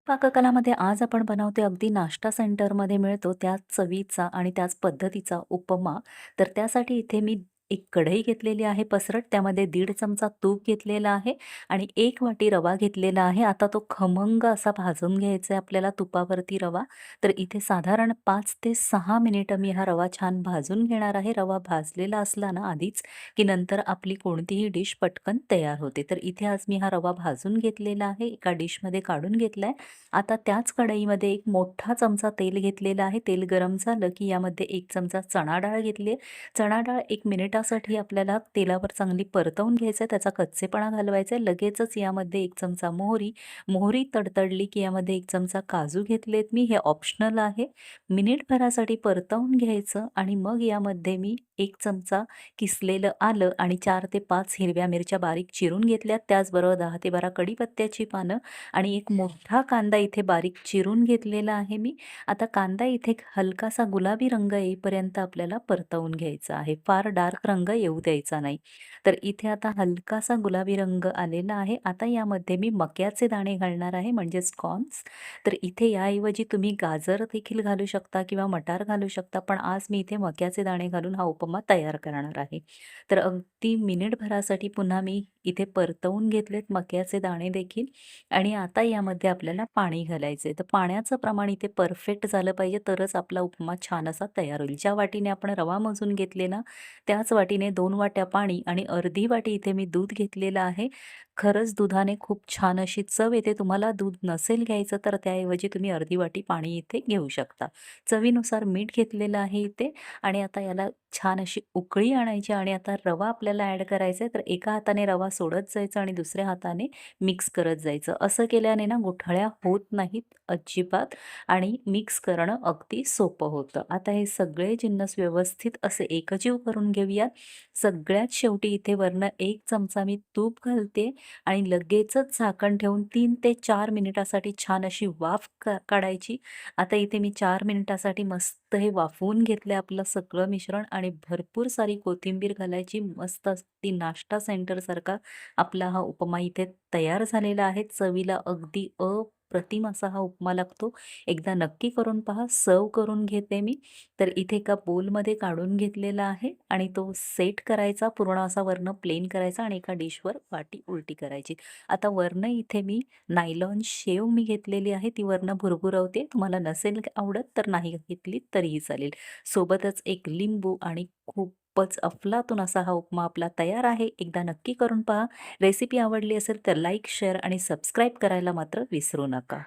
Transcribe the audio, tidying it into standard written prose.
पाककलामध्ये आज आपण बनवते अगदी नाश्ता सेंटरमध्ये मिळतो त्याच चवीचा आणि त्याच पद्धतीचा उपमा. तर त्यासाठी इथे मी एक कढई घेतलेली आहे पसरट, त्यामध्ये 1.5 चमचा तूप घेतलेला आहे आणि 1 वाटी रवा घेतलेला आहे. आता तो खमंग असा भाजून घ्यायचा आहे आपल्याला तुपावरती रवा. तर इथे साधारण 5 ते 6 मिनिटं मी हा रवा छान भाजून घेणार आहे. रवा भाजलेला असला ना आधीच, की नंतर आपली कोणतीही डिश पटकन तयार होते. तर इथे आज मी हा रवा भाजून घेतलेला आहे, एका डिशमध्ये काढून घेतलाय. आता त्याच कढईमध्ये एक मोठा चमचा तेल घेतलेला आहे. तेल गरम झालं की यामध्ये 1 चमचा चणा डाळ घेतली आहे. चणा डाळ 1 मिनिटासाठी आपल्याला तेलावर चांगली परतवून घ्यायचं आहे. त्याचा कच्चेपणा घालवायचा आहे. लगेचच यामध्ये 1 चमचा मोहरी, मोहरी तडतडली की यामध्ये 1 चमचा काजू घेतलेत मी. हे ऑप्शनल आहे. मिनिटभरासाठी परतवून घ्यायचं आणि मग यामध्ये मी 1 चमचा किसलेलं आलं आणि 4 ते 5 हिरव्या मिरच्या बारीक चिरून घेतल्यात. त्याचबरोबर 10 ते 12 कढीपत्त्याची पानं आणि एक मोठा कांदा इथे बारीक चिरून घेतलेला आहे मी. आता कांदा इथे हलकासा गुलाबी रंग येईपर्यंत आपल्याला परतवून घ्यायचा आहे. फार डार्क रंग येऊ द्यायचा नाही. तर इथे आता हलकासा गुलाबी रंग आलेला आहे. आता यामध्ये मी मक्याचे दाणे घालणार आहे म्हणजेच कॉर्न्स. तर इथे याऐवजी तुम्ही गाजर देखील घालू शकता किंवा मटार घालू शकता. पण आज मी इथे मक्याचे दाणे घालून हा उपमा तयार करणार आहे. तर अगदी मिनिटभरासाठी पुन्हा मी इथे परतवून घेतलेत मक्याचे दाणे देखील आणि आता यामध्ये आपल्याला पाणी घालायचं आहे. तर पाण्याचं प्रमाण इथे परफेक्ट झालं पाहिजे तरच आपला उपमा छान असा तयार होईल. ज्या वाटीने आपण रवा मोजून घेतलेला त्याच वाटीने 2 वाट्या पाणी आणि अर्धी वाटी इथे मी दूध घेतलेलं आहे. खरंच दुधाने खूप छान अशी चव येते. तुम्हाला दूध नसेल घ्यायचं तर त्याऐवजी तुम्ही अर्धी वाटी पाणी इथे घेऊ शकता. चवीनुसार मीठ घेतलेलं आहे इथे आणि आता याला छान अशी उकळी आणायची आणि आता रवा आपल्याला ॲड करायचा आहे. तर एका हाताने रवा सोडत जायचं आणि दुसऱ्या हाताने मिक्स करत जायचं. असं केल्याने ना गुठळ्या होत नाहीत अजिबात आणि मिक्स करणं अगदी सोपं होतं. आता हे सगळे जिन्नस व्यवस्थित असे एकजीव करून घेऊयात. सगळ्यात शेवटी इथे वरनं 1 चमचा मी तूप घालते आणि लगेचच झाकण ठेवून 3 ते 4 मिनिटासाठी छान अशी वाफ काढायची. आता इथे मी 4 मिनिटासाठी मस्त हे वाफवून घेतलंय आपलं सगळं मिश्रण आणि भरपूर सारी कोथिंबीर घालायची. मस्त अगदी नाश्ता सेंटरसारखा आपला हा उपमा इथे तयार झालेला आहे. चवीला अगदी अप्रतिम असा हा उपमा लागतो. एकदा नक्की करून पहा. सर्व्ह करून घेते मी. तर इथे एका बोलमध्ये काढून घेतलेला आहे आणि तो सेट करायचा पूर्ण असा वरनं प्लेन करायचा आणि एका डिशवर वाटी उलटी करायची. आता वरनं इथे मी नायलॉन शेव मी घेतलेली आहे. ती वरनं भुरभुरवते. तुम्हाला नसेल आवडत तर नाही घेतली तरीही चालेल. सोबतच एक लिंबू आणि खूपच अफलातून असा हा उपमा आपला तयार आहे. एकदा नक्की करून पहा. रेसिपी आवडली असेल तर लाईक, शेअर आणि सबस्क्राईब करायला मात्र विसरू नका.